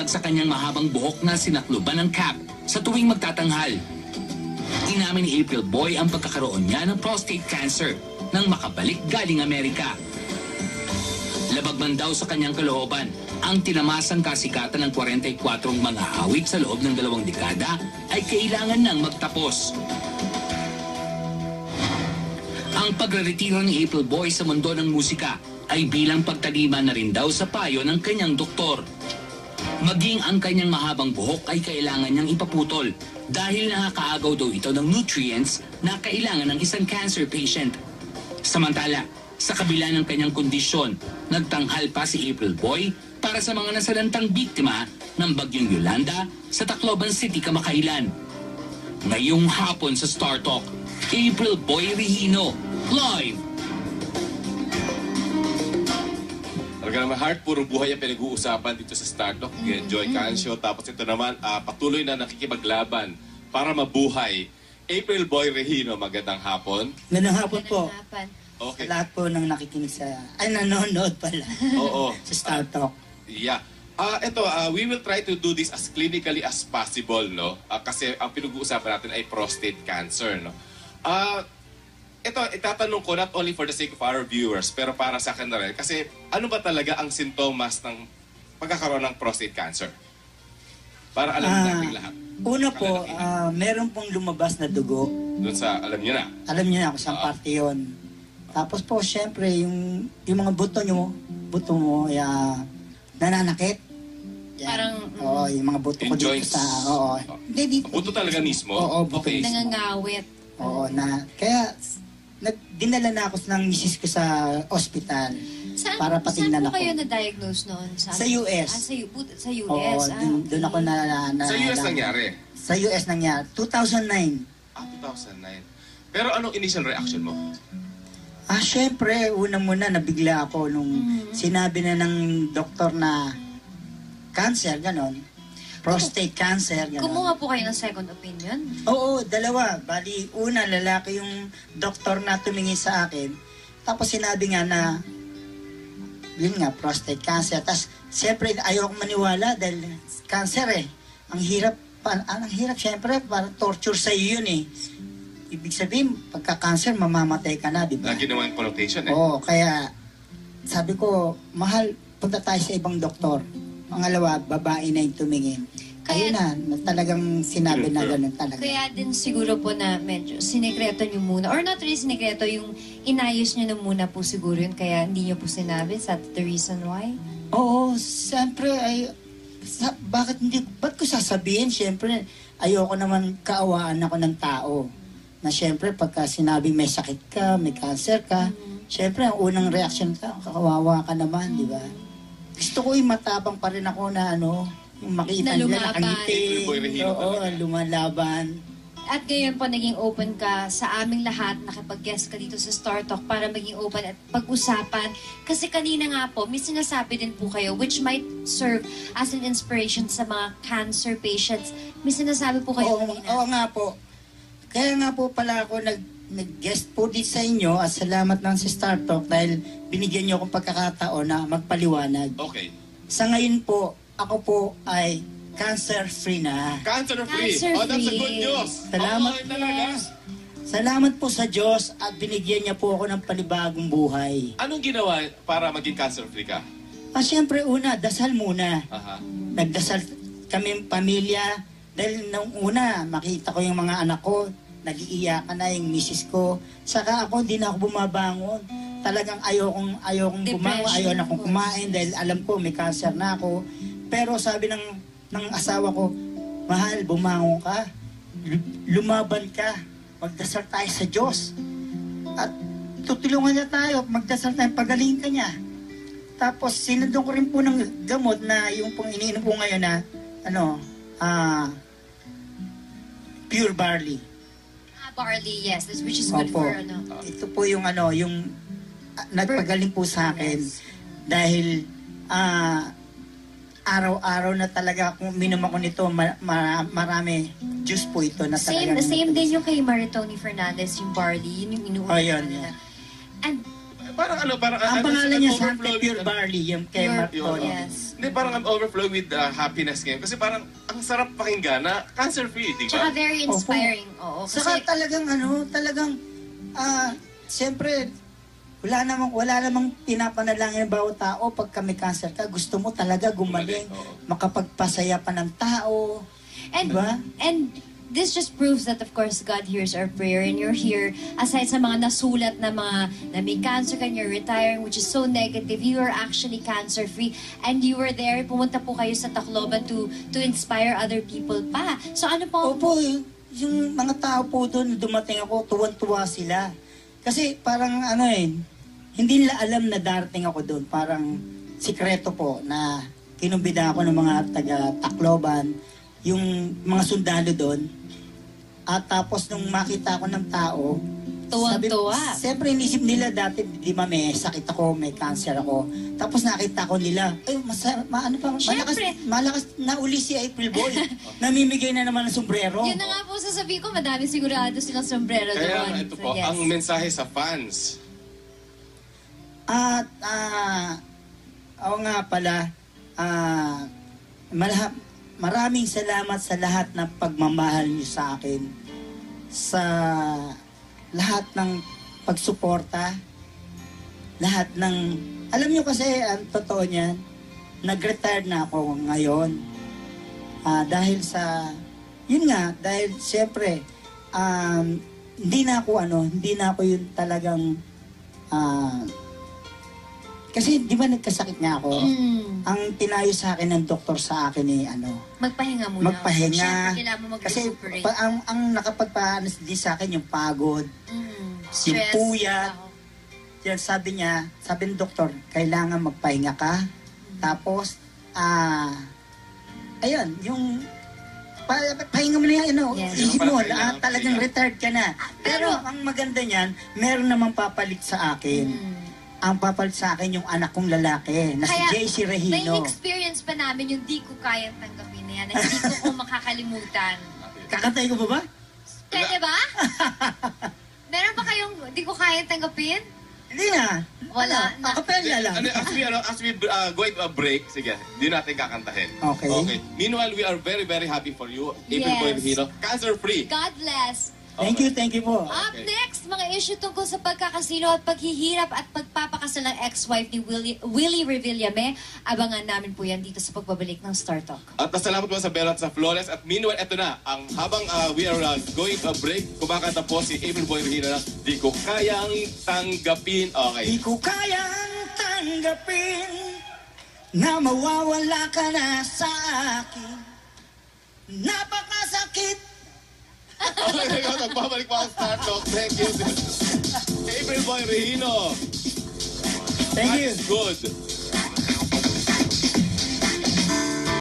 at sa kanyang mahabang buhok na sinakluban ng cap sa tuwing magtatanghal. Inamin ni April Boy ang pagkakaroon niya ng prostate cancer nang makabalik galing Amerika. Labag man daw sa kanyang kalooban, ang tinamasang kasikatan ng 44 mga awit sa loob ng 2 dekada ay kailangan nang magtapos. Ang pagreretiro ni April Boy sa mundo ng musika ay bilang pagtalima na rin daw sa payo ng kanyang doktor. Maging ang kanyang mahabang buhok ay kailangan niyang ipaputol dahil nakakaagaw daw ito ng nutrients na kailangan ng isang cancer patient. Samantala, sa kabila ng kanyang kondisyon, nagtanghal pa si April Boy para sa mga nasalantang biktima ng bagyong Yolanda sa Tacloban City kamakailan. Ngayong hapon sa Star Talk, April Boy Regino, live! Talaga naman, heart, puro buhay ang pinag-uusapan dito sa Star Talk. Joy Cancio. Tapos ito naman, patuloy na nakikipaglaban para mabuhay. April Boy Regino, magandang hapon. Magandang hapon po. Okay. Sa lahat po ng nakikinig nanonood pala. Oo. Sa Star Talk. Yeah. We will try to do this as clinically as possible, no? Kasi ang pinag-uusapan natin ay prostate cancer, no? Ito, itatanong ko not only for the sake of our viewers, pero para sa akin na rin. Kasi ano ba talaga ang sintomas ng pagkakaroon ng prostate cancer? Para alam natin lahat. Una po, meron pong lumabas na dugo. Doon sa, alam niyo na. Alam niyo na kung saan parte yun. Tapos po, syempre, yung mga buto mo, nananakit. Yan. Parang, oo, yung mga buto ko dito joints. sa, oo. Hindi, dito. Buto talaga mismo? Oo, buto Okay. mismo. nangangawit. Oo, kaya, dinala na ako ng misis ko sa ospital. Para patingnan saan po ako. kayo na-diagnose noon? Sa US. Sa US. Oo, doon ako Sa US nangyari? Sa US nangyari. 2009. 2009. Pero anong initial reaction mo? Syempre, una nabigla ako nung sinabi na ng doktor na cancer, ganon. Prostate cancer, ganon. Kumuha po kayo ng second opinion? Oo, dalawa. Bali, una, lalaki yung doktor na tumingin sa akin. Tapos sinabi nga na, yun nga, prostate cancer. Tapos, siyempre, ayoko maniwala dahil cancer eh. Ang hirap siyempre, parang torture sa iyo yun eh. Ibig sabihin, pagka-cancer, mamamatay ka na, di ba? Lagi naman yung connotation eh. Oo, kaya sabi ko, mahal, punta tayo sa ibang doktor. Pangalawa, babae na yung tumingin. Ayun na talagang sinabi na gano'n talaga. Kaya din siguro po na medyo sinekreto nyo muna. Or not really sinekreto, yung inayos nyo na muna po siguro yun. Kaya hindi nyo po sinabi. Is that the reason why? Oo, siyempre, ba't ko sasabihin? Siyempre, ayoko naman kaawaan ako ng tao. Na siyempre, pagka sinabi may sakit ka, may cancer ka, siyempre, ang unang reaction ka, kakawawa ka naman, di ba? Gusto ko yung matapang pa rin ako na yung makita nila nakangiti. Oo, lumalaban. At ngayon po, naging open ka sa aming lahat, nakipag-guest ka dito sa Star Talk para maging open at pag-usapan. Kasi kanina nga po, may sinasabi din po kayo which might serve as an inspiration sa mga cancer patients. May sinasabi po kayo kanina. Oo nga po. Kaya nga po pala ako nag-guest po dito sa inyo at salamat lang sa Star Talk dahil binigyan niyo akong pagkakataon na magpaliwanag. Okay. Sa ngayon po, ako po ay cancer-free na. Cancer-free. Cancer-free. Oh, that's a good news. Salamat. Talaga. Salamat po sa Diyos at binigyan niya po ako ng panibagong buhay. Anong ginawa para maging cancer-free ka? Siyempre una, dasal muna. Aha. Nagdasal kami pamilya dahil nung una, makita ko yung mga anak ko, nag-iiyakan na yung misis ko. Saka ako, hindi na ako bumabangon. Talagang ayokong bumangon, ayaw na akong kumain dahil alam ko may cancer na ako. Pero sabi ng asawa ko, mahal, bumangon ka, lumaban ka, magdasal tayo sa Diyos. At tutulungan niya tayo, magdasal tayo, pagaling ka niya. Tapos sinundon ko rin po ng gamot na yung pong iniinom po ngayon na, pure barley. Barley, yes. Which is good Opo. for, Ito po yung nagpagaling po sa akin dahil araw-araw na talaga kung minom ako nito, marami juice po ito na talaga. Same din yung kay Maritoni Fernandez, yung barley, yun yung inuulit yun, nila. yeah. And Parang ano, parang... Ang pangalan niya sa overflow Pure with- Barley, yung kay Pure- Mark Polo. yes. Hindi, parang I'm overflow with happiness ngayon. Kasi parang ang sarap pakinggan na cancer-free, di Tsaka ba? very inspiring. Oo. Saka Kasi, talagang, siyempre, wala namang pinapanalangin ng bawat tao pag may cancer ka. Gusto mo talaga gumaling, Oo. makapagpasaya pa ng tao. and, Diba? and this just proves that of course God hears our prayer and you're here aside sa mga nasulat na mga na may cancer ka and you're retiring which is so negative, you are actually cancer free and you were there, pumunta po kayo sa Tacloban to inspire other people pa. So ano po? Opo, yung mga tao po doon, dumating ako, tuwan-tuwa sila. Kasi parang hindi nila alam na darating ako doon. Parang sikreto po na kinumbida ako ng mga taga Tacloban, yung mga sundalo doon. At tapos nung makita ako ng tao, Tuwang-tuwa. Siyempre inisip nila dati, di ba may sakit ako, may cancer ako. Tapos nakita ko nila, Siyempre. malakas na uli si April Boy. Namimigay na naman ng sombrero. Yun na nga po sasabihin ko, madami sigurado silang sombrero Kaya doon. ito So, po, yes. ang mensahe sa fans. At, oo nga pala, maraming salamat sa lahat ng pagmamahal niyo sa akin. Sa lahat ng pagsuporta. Lahat ng, alam niyo kasi, ang totoo niyan, nag-retire na ako ngayon. Dahil sa, yun nga, dahil siyempre, hindi na ako yun talagang, kasi di ba nagkasakit nga ako? Ang tinayo sa akin ng doktor sa akin Magpahinga muna. magpahinga. Siyempre, kailangan mo Kasi mag-recuperate. ang nakapagpaano din sa akin yung pagod, yung Stress. puyat. Oo. Yan sabi ng doktor, kailangan magpahinga ka. Tapos, ayun, yung pahinga mo na yan, Yes. isip mo, Kailangan talagang pahinga. retired ka na. Pero ang maganda niyan, meron namang papalit sa akin. Ang papalit sa akin yung anak kong lalaki, na Kaya, si JC may Regino. experience pa namin yung di ko kayang tanggapin na yan. Na hindi ko makakalimutan. Kakantay ko ba? Pwede ba? Meron ba kayong di ko kayang tanggapin? Hindi na. Wala na. Akapella lang. As we going to a break, sige, di natin kakantahin. Okay. Meanwhile, we are very, very happy for you. April Yes. Boy Regino, cancer-free. God bless. Thank you po. Up next, mga issue tungkol sa pagkakasino at paghihirap at pagpapakasal ng ex-wife ni Willie Revillame. Abangan namin po yan dito sa pagbabalik ng Star Talk. At salamat po sa Bella at sa Flores. At meanwhile, eto na, habang we are going to a break, kumakanta po si April Boy Regino na Di Ko Kayang Tanggapin. Okay. Di ko kayang tanggapin na mawawala ka na sa akin. Napakasakit. Okay, nagbabalik po ang Star Talk. Thank you. April Boy Regino. Thank you. That's good.